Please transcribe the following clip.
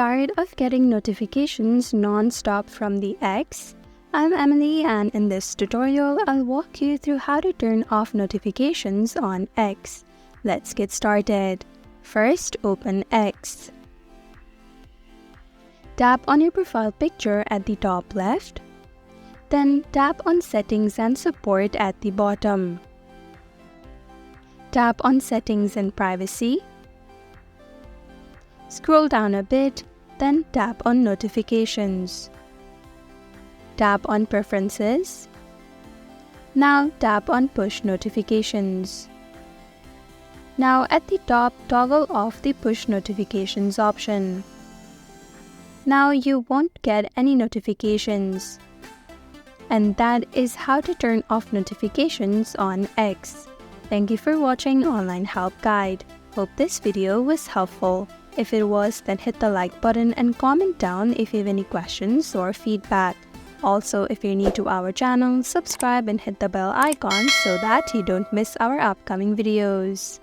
Tired of getting notifications non-stop from the X? I'm Emily, and in this tutorial, I'll walk you through how to turn off notifications on X. Let's get started. First, open X. Tap on your profile picture at the top left. Then tap on Settings and Support at the bottom. Tap on Settings and Privacy. Scroll down a bit, then tap on Notifications. Tap on Preferences. Now tap on Push Notifications. Now at the top, toggle off the Push Notifications option. Now you won't get any notifications. And that is how to turn off notifications on X. Thank you for watching Online Help Guide. Hope this video was helpful. If it was, then hit the like button and comment down if you have any questions or feedback. Also, if you're new to our channel, subscribe and hit the bell icon so that you don't miss our upcoming videos.